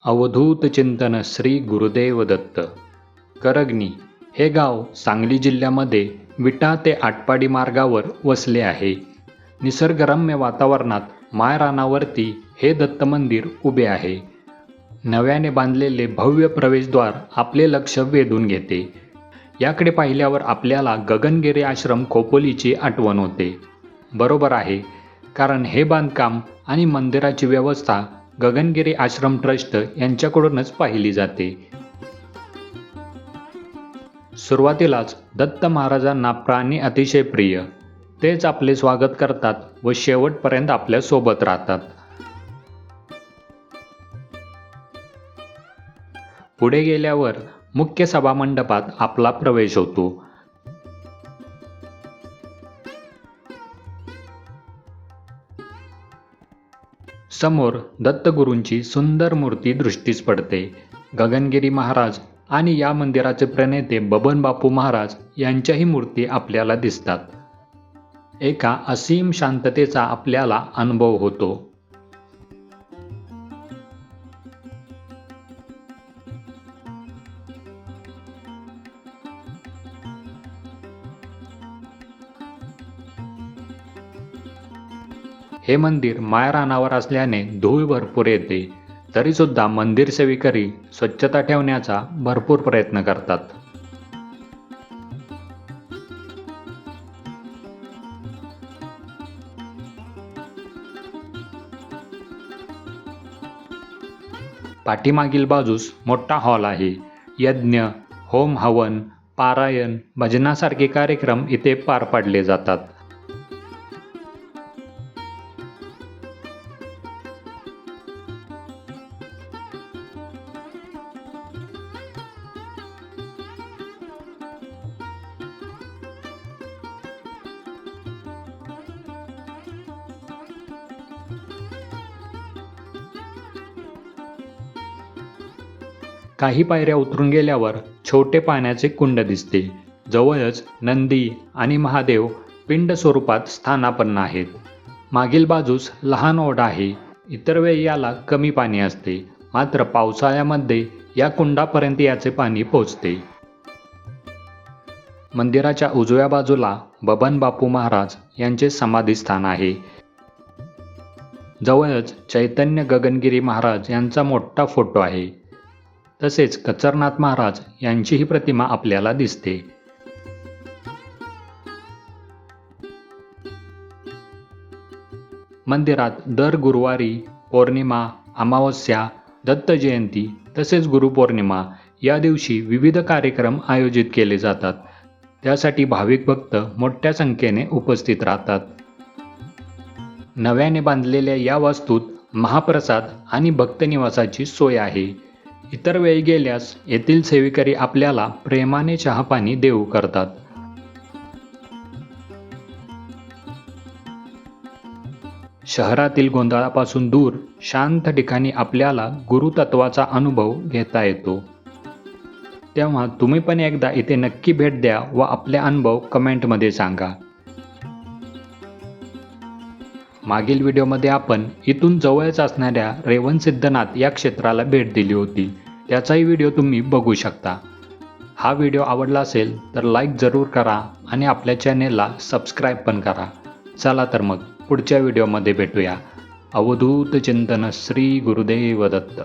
अवधूत चिंतन श्री गुरुदेव दत्त. करगणी हे गाव सांगली जिल्ह्यामध्ये विटा ते आटपाडी मार्गावर वसले आहे. निसर्गरम्य वातावरणात माळरानावरती हे दत्त मंदिर उभे आहे. नव्याने बांधलेले भव्य प्रवेशद्वार आपले लक्ष वेधून घेते. याकडे पाहिल्यावर आपल्याला गगनगिरी आश्रम खोपोलीची आठवण होते. बरोबर आहे, कारण हे बांधकाम आणि मंदिराची व्यवस्था गगनगिरी आश्रम ट्रस्ट यांच्याकडूनच पाहिली जाते. सुरुवातीलाच दत्त महाराजांना प्राणी अतिशय प्रिय. तेच आपले स्वागत करतात व शेवटपर्यंत आपल्या सोबत राहतात. पुढे गेल्यावर मुख्य सभामंडपात आपला प्रवेश होतो. समोर दत्तगुरूंची सुंदर मूर्ती दृष्टीस पडते. गगनगिरी महाराज आणि या मंदिराचे प्रणेते बबन बापू महाराज यांच्याही मूर्ती आपल्याला दिसतात. एका असीम शांततेचा आपल्याला अनुभव होतो. हे मंदिर माळरानावर असल्याने धूळ भरपूर येते, तरी सुद्धा मंदिर सेविकरी स्वच्छता ठेवण्याचा भरपूर प्रयत्न करतात. पाठीमागील बाजूस मोठा हॉल आहे. यज्ञ, होम हवन, पारायण, भजनासारखे कार्यक्रम इथे पार पाडले जातात. काही पायऱ्या उतरून गेल्यावर छोटे पाण्याचे कुंड दिसते. जवळच नंदी आणि महादेव पिंड स्वरूपात स्थानापन्न आहेत. मागील बाजूस लहान ओढा आहे. इतर वेळी याला कमी पाणी असते, मात्र पावसाळ्यामध्ये या कुंडापर्यंत याचे पाणी पोचते. मंदिराच्या उजव्या बाजूला बबन बापू महाराज यांचे समाधीस्थान आहे. जवळच चैतन्य गगनगिरी महाराज यांचा मोठा फोटो आहे. तसेच कचरनाथ महाराज यांचीही प्रतिमा आपल्याला दिसते. मंदिरात दर गुरुवारी, पौर्णिमा, अमावस्या, दत्त जयंती तसेच गुरुपौर्णिमा या दिवशी विविध कार्यक्रम आयोजित केले जातात. त्यासाठी भाविक भक्त मोठ्या संख्येने उपस्थित राहतात. नव्याने बांधलेल्या या वास्तूत महाप्रसाद आणि भक्तनिवासाची सोय आहे. इतर वेळी गेल्यास येथील सेविकरी आपल्याला प्रेमाने चहापाणी देऊ करतात. शहरातील गोंधळापासून दूर शांत ठिकाणी आपल्याला गुरुतत्वाचा अनुभव घेता येतो. तेव्हा तुम्ही पण एकदा इथे नक्की भेट द्या व आपले अनुभव कमेंटमध्ये सांगा. मागील व्हिडिओमध्ये आपण इथून जवळच असणाऱ्या रेवणसिद्धनाथ या क्षेत्राला भेट दिली होती. त्याचाही व्हिडिओ तुम्ही बघू शकता. हा व्हिडिओ आवडला असेल तर लाईक जरूर करा आणि आपल्या चॅनेलला सबस्क्राईब पण करा. चला तर मग पुढच्या व्हिडिओमध्ये भेटूया. अवधूत चिंतन श्री गुरुदेव दत्त.